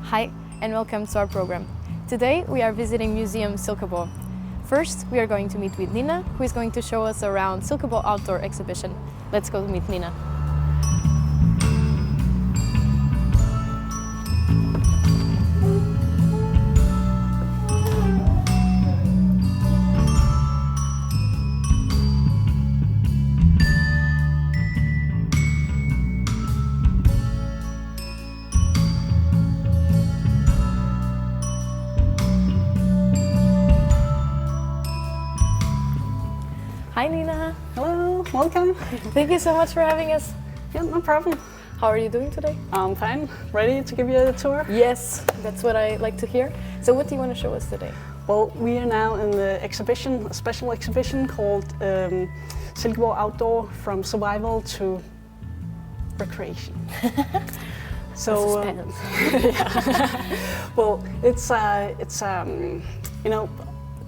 Hi, and welcome to our program. Today we are visiting Museum Silkeborg. First, we are going to meet with Nina, who is going to show us around Silkeborg Outdoor Exhibition. Let's go meet Nina. Hi Nina. Hello, welcome. Thank you so much for having us. Yeah, no problem. How are you doing today? I'm fine. Ready to give you a tour? Yes, that's what I like to hear. So what do you want to show us today? Well, we are now in the exhibition, a special exhibition called Silkeborg Outdoor, from survival to recreation. So, well, it's you know,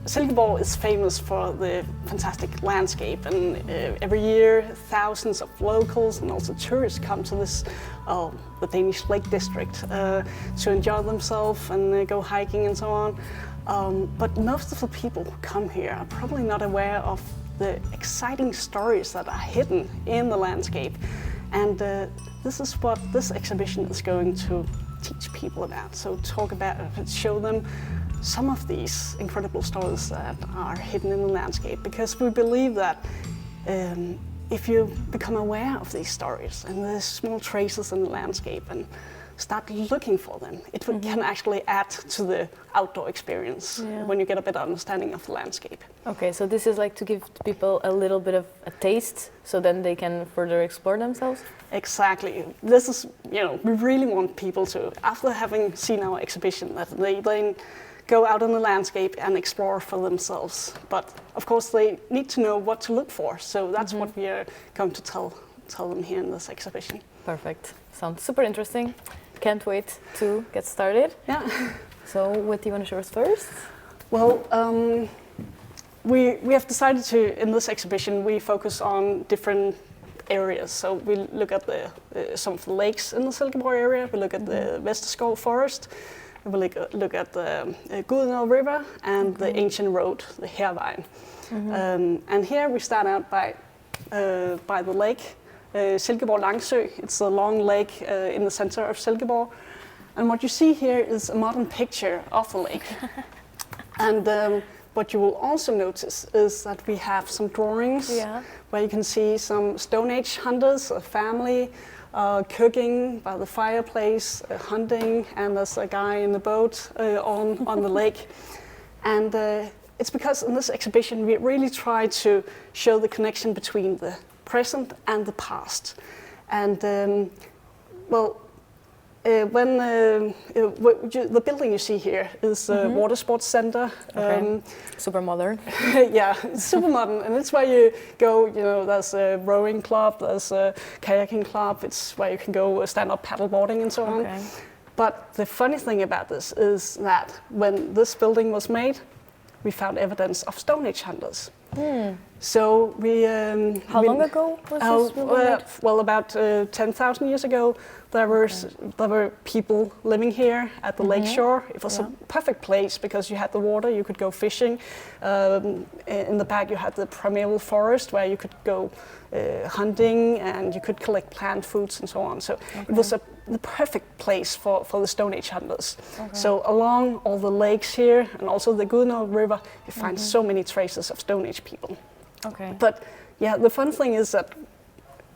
Silkeborg is famous for the fantastic landscape, and every year thousands of locals and also tourists come to this, the Danish Lake District, to enjoy themselves and go hiking and so on. But most of the people who come here are probably not aware of the exciting stories that are hidden in the landscape, and this is what this exhibition is going to teach people about. So talk about, show them some of these incredible stories that are hidden in the landscape, because we believe that if you become aware of these stories and the small traces in the landscape and start looking for them, it can actually add to the outdoor experience when you get a better understanding of the landscape. Okay, so this is like to give people a little bit of a taste, so then they can further explore themselves? Exactly. This is, you know, we really want people to, after having seen our exhibition, that they then go out in the landscape and explore for themselves. But of course they need to know what to look for, so that's what we are going to tell them here in this exhibition. Perfect. Sounds super interesting. Can't wait to get started. Yeah. So what do you want to show us first? Well, we have decided to, in this exhibition, we focus on different areas. So we look at some of the lakes in the Silkeborg area, we look at the Vesterskov forest, we look at the Uge32 river and the ancient road, the Hervejen. And here we start out by the lake, Silkeborg Langsø. It's a long lake in the center of Silkeborg. And what you see here is a modern picture of the lake. And what you will also notice is that we have some drawings where you can see some Stone Age hunters, a family, cooking by the fireplace, hunting, and there's a guy in the boat on the lake. And it's because in this exhibition we really try to show the connection between the present and the past. And when the building you see here is a water sports center. Super modern. Yeah, it's super modern, and it's where you go, you know, there's a rowing club, there's a kayaking club, it's where you can go stand-up paddleboarding and so on. But the funny thing about this is that when this building was made, we found evidence of Stone Age hunters. So we... How long ago was this building made? Well, about 10,000 years ago, there were people living here at the lake shore. It was a perfect place because you had the water, you could go fishing. In the back you had the primeval forest where you could go hunting, and you could collect plant foods and so on. So it was the perfect place for the Stone Age hunters. So along all the lakes here and also the Uge32 river, you find so many traces of Stone Age people. But yeah, the fun thing is that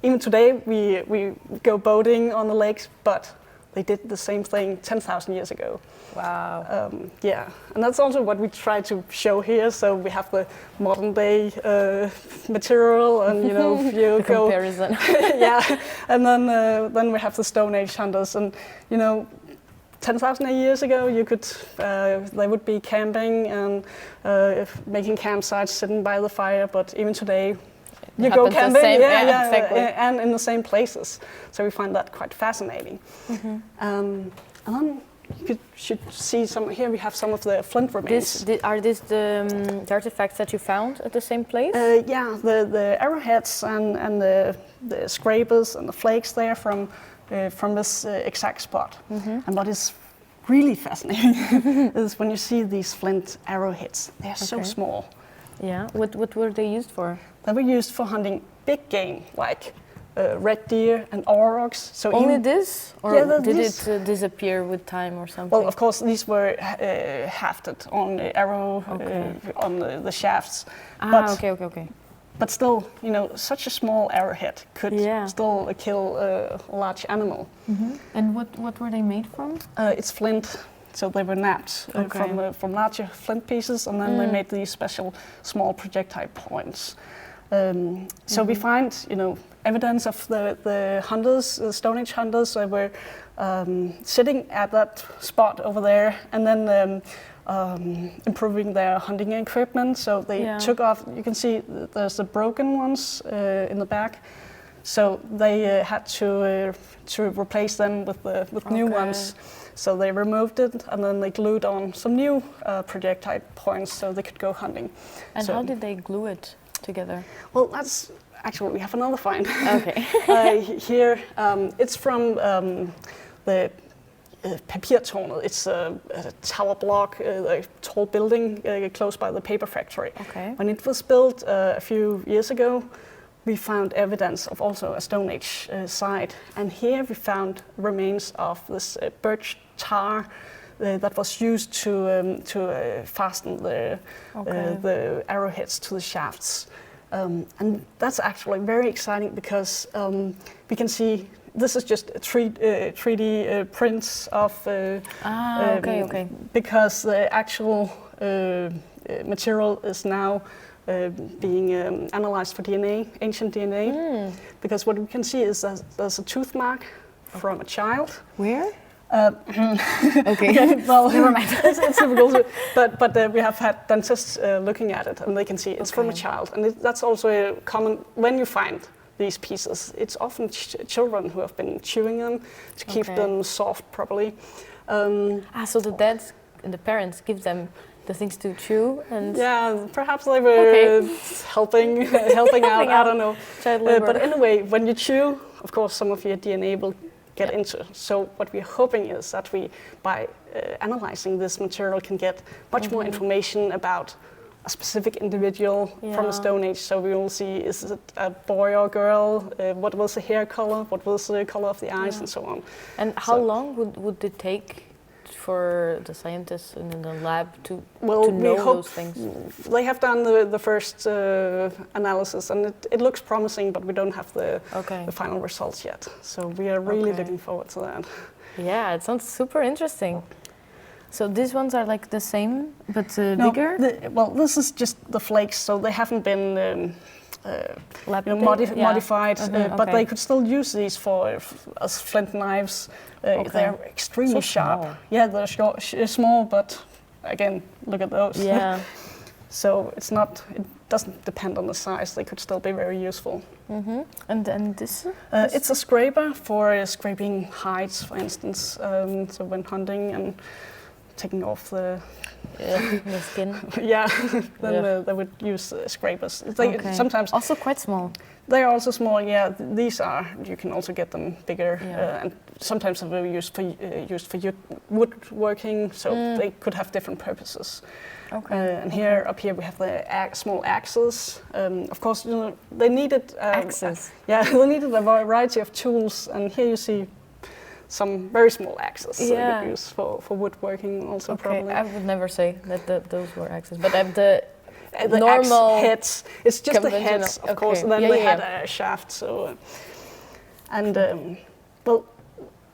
even today we go boating on the lakes, but they did the same thing 10,000 years ago. Wow. Yeah, and that's also what we try to show here. So we have the modern day material, and you know, you go comparison. Yeah, and then we have the Stone Age hunters, and you know, 10,000 years ago, you could they would be camping and making campsites, sitting by the fire. But even today, you go camping, exactly. And in the same places. So we find that quite fascinating. And then you should see some. Here we have some of the flint remains. Are these the artifacts that you found at the same place? Yeah, the arrowheads and the scrapers and the flakes there from this exact spot. And what is really fascinating is when you see these flint arrowheads. They are so small. Yeah. What were they used for? They were used for hunting big game, like red deer and aurochs. So only this, or did it disappear with time or something? Well, of course, these were hafted on the arrow on the shafts. Okay. But still, you know, such a small arrowhead could still kill a large animal. And what were they made from? It's flint. So they were knapped from larger flint pieces, and then they made these special small projectile points. So we find, you know, evidence of the hunters, the Stone Age hunters. They were sitting at that spot over there, and then improving their hunting equipment. So they took off. You can see there's the broken ones in the back. So they had to replace them with new ones. So they removed it, and then they glued on some new projectile points so they could go hunting. And how did they glue it together? Well, that's actually, we have another find. Okay. Here, it's from the Papirtårnet. It's a tower block, a tall building close by the paper factory. Okay. When it was built a few years ago, we found evidence of also a Stone Age site. And here we found remains of this birch tar that was used to fasten the arrowheads to the shafts. And that's actually very exciting because we can see this is just 3D prints of because the actual material is now being analyzed for DNA, ancient DNA, because what we can see is that there's a tooth mark from a child. Where? Okay, well, never mind. It's difficult, but we have had dentists looking at it, and they can see it's from a child, and that's also a common when you find these pieces. It's often children who have been chewing them to keep them soft properly. So the dads and the parents give them the things to chew, and perhaps they were helping out. I don't know. But anyway, when you chew, of course, some of your DNA will get into. So what we're hoping is that we, by analyzing this material, can get much more information about a specific individual from the Stone Age. So we will see, is it a boy or girl? What was the hair color? What was the color of the eyes, and so on. And how long would it take for the scientists in the lab to know those things? They have done the first analysis, and it looks promising, but we don't have the final results yet. So we are really looking forward to that. Yeah, it sounds super interesting. So these ones are like the same, but bigger? This is just the flakes, so they haven't been modified, but they could still use these as flint knives. They're extremely sharp. Small. Yeah, they're small, but again, look at those. Yeah. So it doesn't depend on the size. They could still be very useful. And this? It's a scraper for scraping hides, for instance. So when hunting and taking off the skin. Then they would use scrapers. Sometimes also quite small. They are also small. Yeah, these are. You can also get them bigger, and sometimes they were used for woodworking. So they could have different purposes. And up here we have the small axes. Of course, they needed axes. They needed a variety of tools, and here you see some very small axes they could use for woodworking also probably. I would never say that those were axes, but the normal heads. It's just the heads, of course. And then they had a shaft. So,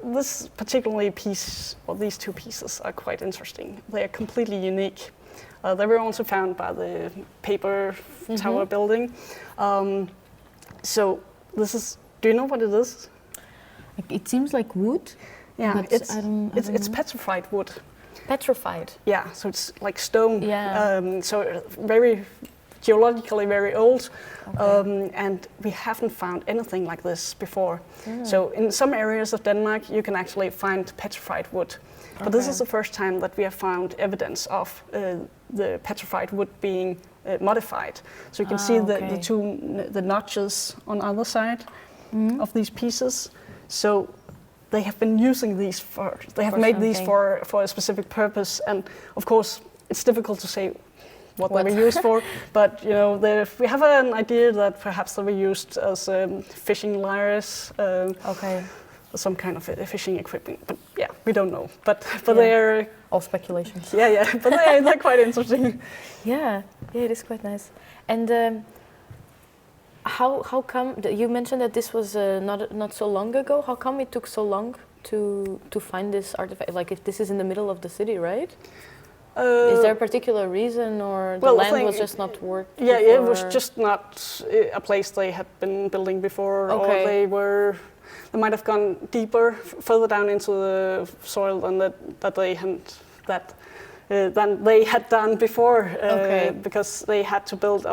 this particularly piece, or these two pieces, are quite interesting. They are completely unique. They were also found by the paper tower building. So this is. Do you know what it is? It seems like wood. Yeah, it's petrified wood. Petrified. Yeah, so it's like stone. Yeah. So very geologically very old, and we haven't found anything like this before. So in some areas of Denmark, you can actually find petrified wood, but this is the first time that we have found evidence of the petrified wood being modified. So you can see the notches on either side of these pieces. So they have been using these they have made these for a specific purpose, and of course it's difficult to say what they were used for, but you know, we have an idea that perhaps they were used as fishing lyres, some kind of fishing equipment. But yeah, we don't know. But they're all speculations. Yeah, but they're quite interesting. Yeah, it is quite nice. And how come you mentioned that this was not so long ago? How come it took so long to find this artifact? Like, if this is in the middle of the city, right? Is there a particular reason, or the land was just not worked? Yeah, it was just not a place they had been building before, or they might have gone deeper, further down into the soil than than they had done before, because they had to build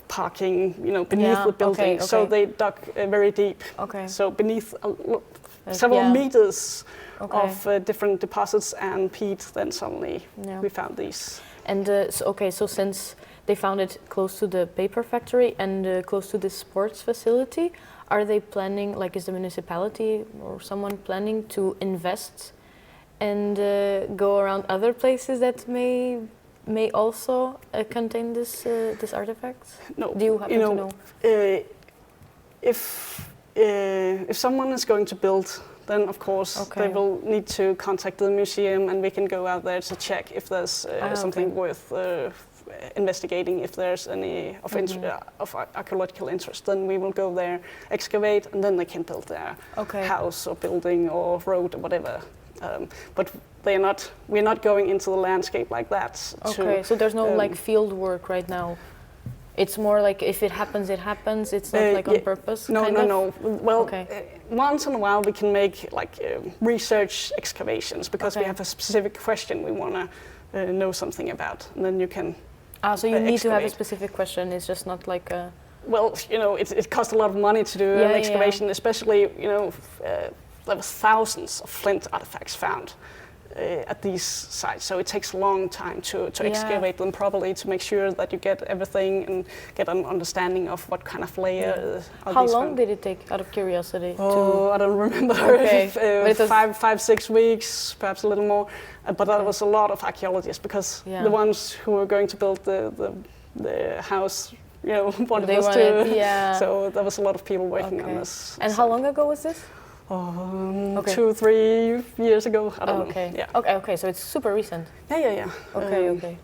parking, you know, beneath the building. So they dug very deep. So beneath several meters of different deposits and peat, then suddenly we found these. And so since they found it close to the paper factory and close to the sports facility, are they planning, like, is the municipality or someone planning to invest and go around other places that may also contain this artifacts? No. Do you happen to know? If someone is going to build, then of course they will need to contact the museum, and we can go out there to check if there's something worth investigating. If there's any of archaeological interest, then we will go there, excavate, and then they can build their house or building or road or whatever. But we're not going into the landscape like that. So there's no like field work right now. It's more like if it happens, it happens. It's not like on purpose. No. Well, once in a while we can make like research excavations because we have a specific question we want to know something about, and then you can. So you need to have a specific question. It's just not like a. Well, you know, it costs a lot of money to do an excavation, especially, you know, there were thousands of flint artifacts found at these sites, so it takes a long time to excavate them properly, to make sure that you get everything and get an understanding of what kind of layer. How long did it take, out of curiosity? I don't remember. 5-6 weeks, perhaps a little more. But that was a lot of archaeologists, because the ones who were going to build the house, you know, wanted us to. So there was a lot of people working on this. And how long ago was this? 2-3 years ago. I don't know. Yeah. Okay. So it's super recent. Yeah. Okay.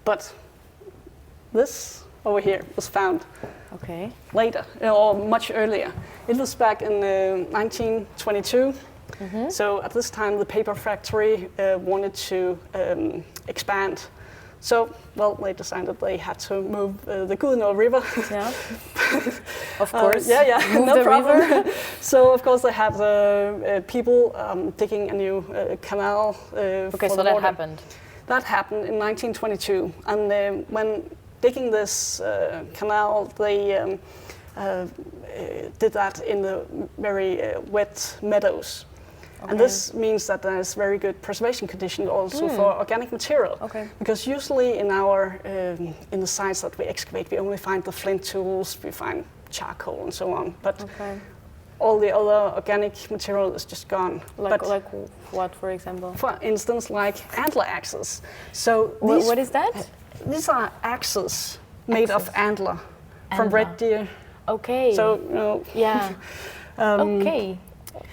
But this over here was found later, or much earlier. It was back in 1922. So at this time, the paper factory wanted to expand. So, well, they decided they had to move the Gudno River. Yeah, of course. Move no problem. River. So, of course, they had people digging a new canal for the so that happened? That happened in 1922. And when digging this canal, they did that in the very wet meadows. And this means that there's very good preservation conditions also for organic material. Because usually in in the sites that we excavate, we only find the flint tools, we find charcoal and so on. But all the other organic material is just gone. Like what, for example? For instance, like antler axes. So what is that? These are axes made of antler from red deer. Okay. So, you know. Yeah. Okay.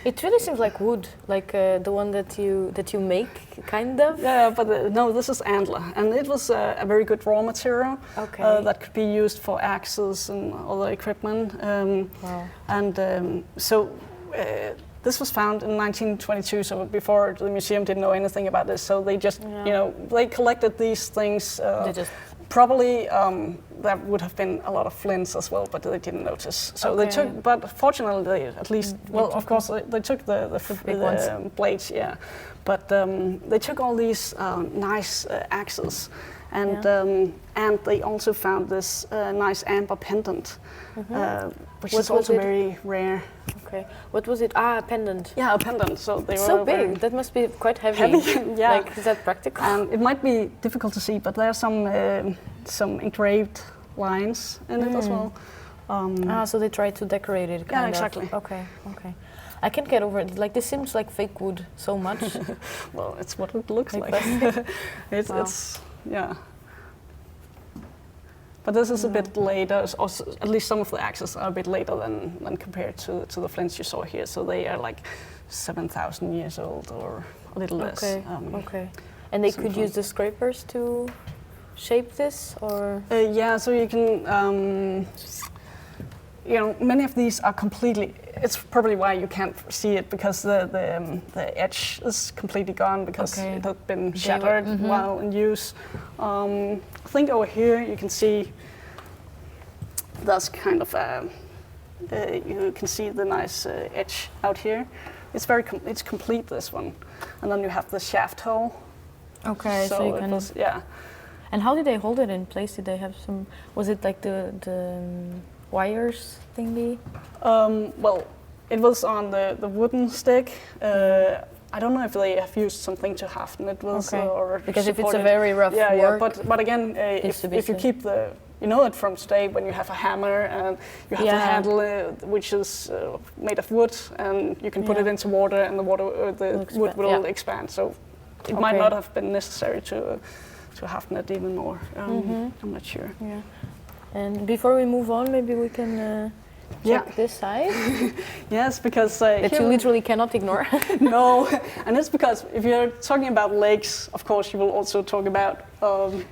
It really seems like wood, like the one that you make, kind of. Yeah, but no, this is antler, and it was a very good raw material that could be used for axes and other equipment. And so this was found in 1922. So before the museum didn't know anything about this, so they just they collected these things. Probably there would have been a lot of flints as well, but they didn't notice. So they took, but fortunately, they at least, well, of course, they took the blades, but they took all these nice axes, and they also found this nice amber pendant, which is also very rare. Okay, what was it? A pendant. Yeah, a pendant. So they were so big. That must be quite heavy. Yeah. Like, is that practical? And it might be difficult to see, but there are some engraved lines in it as well. So they tried to decorate it. Kind of. Exactly. Okay. I can't get over it. Like, this seems like fake wood so much. Well, it's what it looks like. It's yeah. But this is a bit later. Also, at least some of the axes are a bit later than compared to the flints you saw here. So they are like 7,000 years old or a little less. Okay. And they could use the scrapers to shape this, or? Yeah. So you can. Many of these are completely. It's probably why you can't see it, because the edge is completely gone because it had been shattered while in use. I think over here you can see there's kind of you can see the nice edge out here. It's it's complete, this one, and then you have the shaft hole. Okay, so you can. And how did they hold it in place? Did they have some? Was it like the wires thingy? Well, it was on the wooden stick. I don't know if they have used something to haften it with, or because if it's a very rough work. But again, if you keep the, it from today when you have a hammer and you have to handle it, which is made of wood, and you can put it into water, and the wood will expand. So it might not have been necessary to haften it even more. I'm not sure. Yeah. And before we move on, maybe we can check this side. Yes, because that you literally cannot ignore. No, and it's because if you're talking about lakes, of course, you will also talk about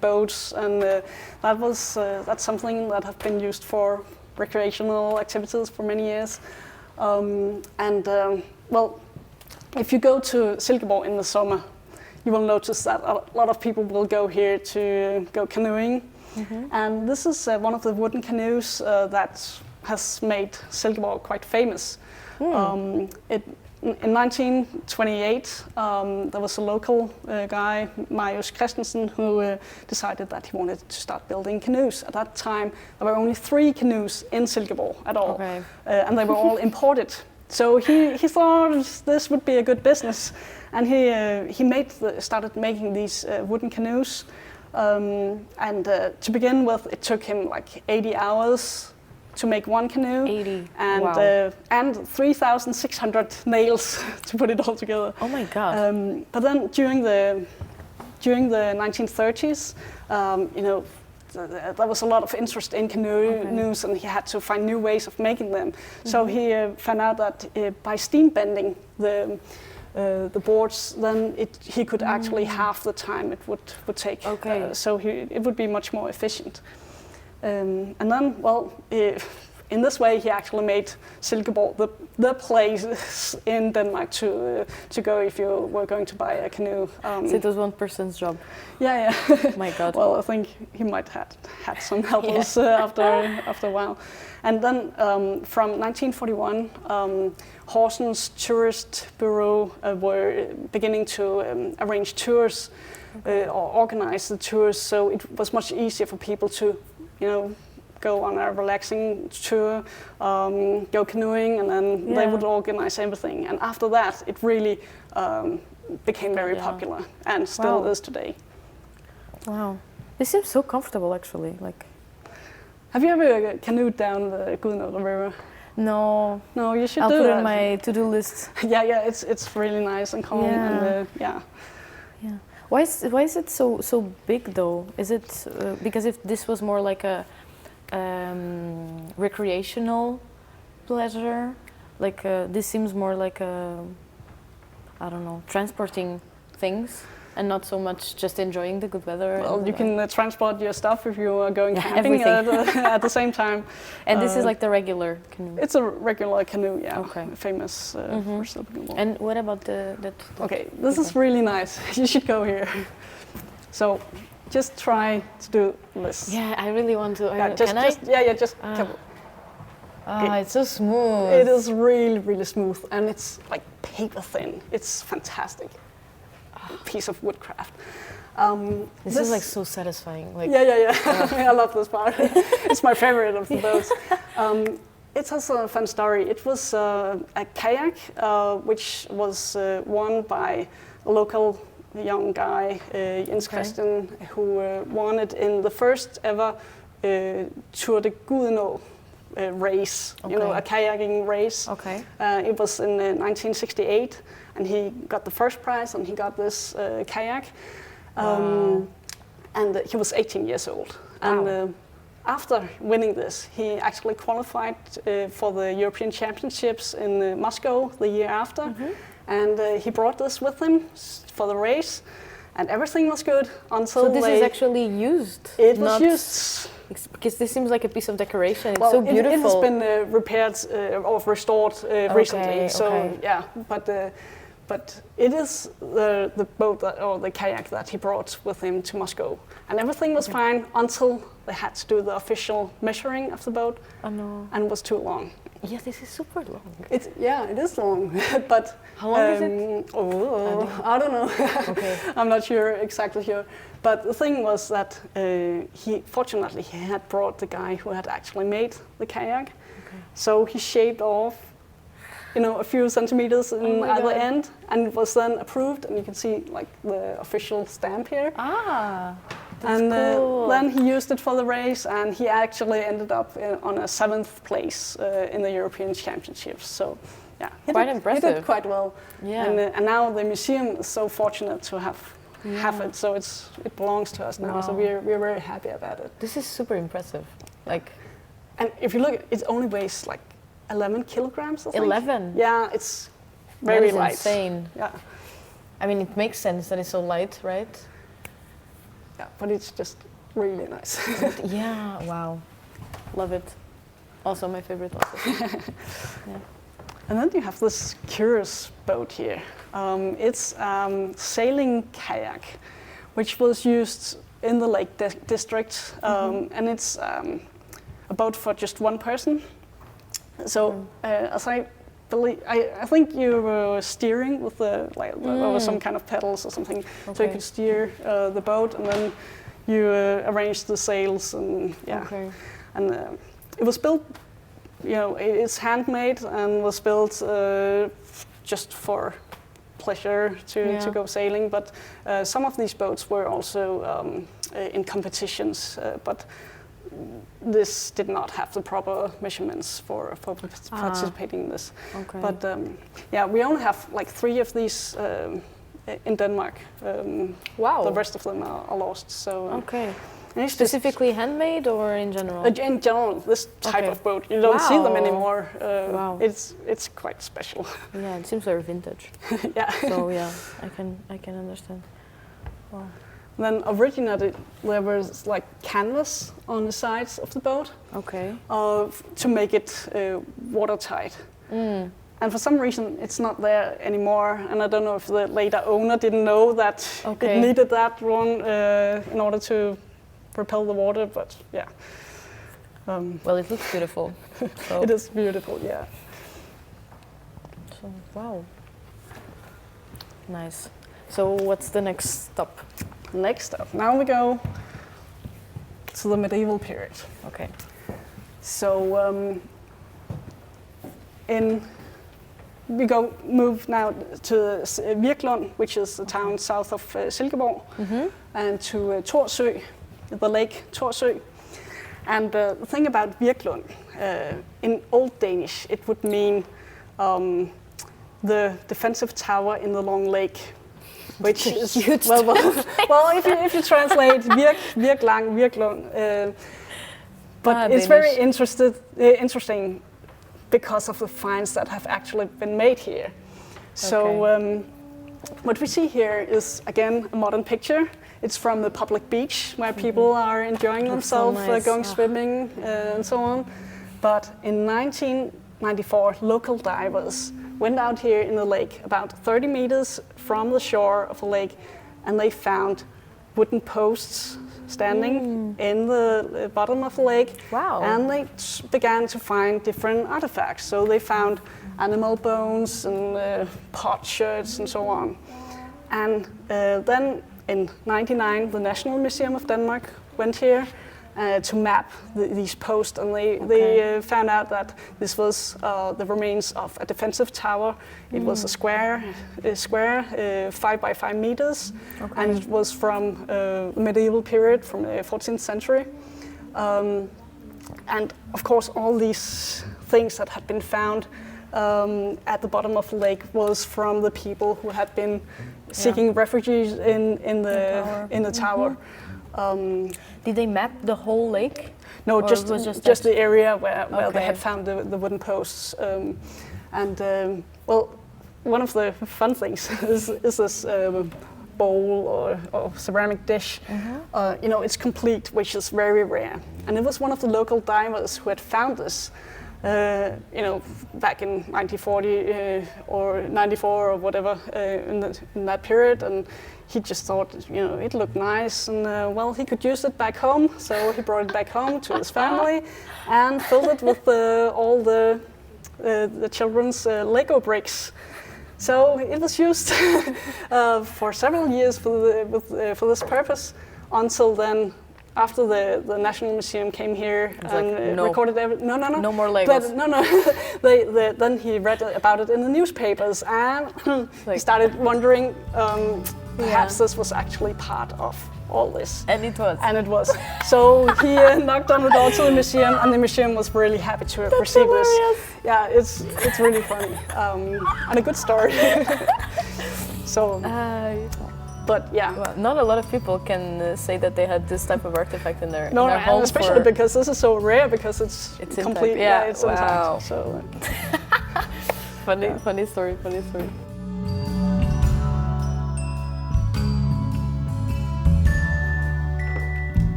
boats, and that's something that have been used for recreational activities for many years. Well, if you go to Silkeborg in the summer, you will notice that a lot of people will go here to go canoeing. And this is one of the wooden canoes that has made Silkeborg quite famous. In 1928, there was a local guy, Marius Christensen, who decided that he wanted to start building canoes. At that time, there were only 3 canoes in Silkeborg at all, and they were all imported. So he thought this would be a good business, and he started making these wooden canoes. To begin with, it took him like 80 hours to make one canoe. 80, and 3,600 nails to put it all together. Oh my God! But then during the 1930s, there was a lot of interest in canoes, and he had to find new ways of making them. So he found out that by steam bending the boards, then he could actually halve the time it would take. So it would be much more efficient. And then, well, in this way, he actually made Silkeborg the place in Denmark to go if you were going to buy a canoe. So it was one person's job. Yeah. My God. Well, I think he might have had some helpers after a while. And then from 1941, Horsens Tourist Bureau were beginning to arrange tours or organize the tours, so it was much easier for people to, go on a relaxing tour, go canoeing, and then they would organize everything. And after that, it really became very popular, and still is today. Wow, this seems so comfortable, actually. Have you ever canoed down the Gudenåen River? No. No, you should I'll do put that. on my to-do list. Yeah, it's really nice and calm. And Why is it so big though? Is it because if this was more like a recreational pleasure, this seems more like I don't know, transporting things and not so much just enjoying the good weather. Well, you can transport your stuff if you are going camping at the same time. And this is like the regular canoe? It's a regular canoe, famous for Silkeborg. And what about that? Okay, this is really nice. You should go here. So, just try to do this. Yeah, I really want to. Just come. It's so smooth. It is really, really smooth, and it's like paper thin. It's fantastic. Piece of woodcraft. This is like so satisfying. I love this part. It's my favorite of the boats. It has a fun story. It was a kayak which was won by a local young guy, Jens Christian, who won it in the first ever Tour de Gudenåen race, you know, a kayaking race. Okay. It was in 1968, and he got the first prize, and he got this kayak. And he was 18 years old. Wow. And after winning this, he actually qualified for the European Championships in Moscow the year after. And he brought this with him for the race, and everything was good until So this is actually used? It was used. Because this seems like a piece of decoration. It's so beautiful. It has been repaired or restored recently. So yeah, but it is the boat or the kayak that he brought with him to Moscow, and everything was fine until they had to do the official measuring of the boat, and it was too long. Yeah, this is super long. It is long, but how long is it? I don't know. Okay. I'm not sure exactly here. But the thing was that fortunately he had brought the guy who had actually made the kayak, so he shaved off, you know, a few centimeters in either end, and it was then approved, and you can see like the official stamp here. That's cool. Then he used it for the race, and he actually ended up on a 7th place in the European Championships. So, yeah, impressive. He did quite well. Yeah. And now the museum is so fortunate to have it. So it belongs to us now. Wow. So we're very happy about it. This is super impressive. Like, and if you look, it only weighs like 11 kilograms. I think. 11. Yeah, it's very light. Insane. Yeah. I mean, it makes sense that it's so light, right? Yeah, but it's just really nice. Yeah, wow. Love it. Also my favorite also. Yeah. And then you have this curious boat here. It's sailing kayak, which was used in the Lake District, and it's a boat for just one person. So as I believe, I think you were steering with there was some kind of pedals or something, so you could steer the boat, and then you arrange the sails, and and it was built. You know, it's handmade and was built just for pleasure to go sailing. But some of these boats were also in competitions, but this did not have the proper measurements for participating in this. Okay. But we only have like 3 of these in Denmark. Wow. The rest of them are lost. So And it's specifically handmade or in general? In general, this type of boat. You don't see them anymore. It's quite special. Yeah, it seems very vintage. Yeah. So yeah, I can understand. Wow. Then originally there was like canvas on the sides of the boat. Okay. To make it watertight. And for some reason it's not there anymore. And I don't know if the later owner didn't know that it needed that one in order to repel the water, but yeah. Well, it looks beautiful. So. It is beautiful, yeah. So, wow. Nice. So what's the next stop? Next up, now we go to the medieval period. Okay. So move now to Virklund, which is the town south of Silkeborg, and to Thorsø, the lake Thorsø. And the thing about Virklund, in Old Danish, it would mean the defensive tower in the long lake, which is huge. Well, if you translate Virklund, but it's very interesting because of the finds that have actually been made here. So what we see here is again a modern picture. It's from the public beach where people are enjoying themselves, so nice. going swimming and so on. But in 1994, local divers went out here in the lake about 30 meters from the shore of the lake, and they found wooden posts standing in the bottom of the lake. Wow. And they began to find different artifacts. So they found animal bones and potsherds and so on. And then in '99, the National Museum of Denmark went here to map these posts, and they found out that this was the remains of a defensive tower. It was a square 5 by 5 meters, and it was from the medieval period, from the 14th century. And of course, all these things that had been found at the bottom of the lake was from the people who had been seeking refugees in the tower. Did they map the whole lake? No, just the area where they had found the wooden posts. Well, one of the fun things is this bowl or ceramic dish. You know, it's complete, which is very rare. And it was one of the local divers who had found this, you know, back in 1940 or 94 or whatever, in that period. And he just thought, you know, it looked nice, and well, he could use it back home. So he brought it back home to his family and filled it with all the children's Lego bricks. So it was used for several years for this purpose, until then, after the National Museum came here and recorded everything. No more Legos. Then he read about it in the newspapers, and he started wondering, perhaps this was actually part of all this. And it was. And it was. So he knocked on the door to the museum, and the museum was really happy to receive this. Yeah, it's really funny, and a good story. So, but yeah. Well, not a lot of people can say that they had this type of artifact in their, no, in their home. Especially because this is so rare, because it's complete. Yeah, it's intact. So. Funny story.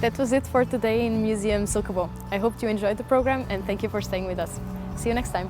That was it for today in Museum Silkeborg. I hope you enjoyed the program, and thank you for staying with us. See you next time.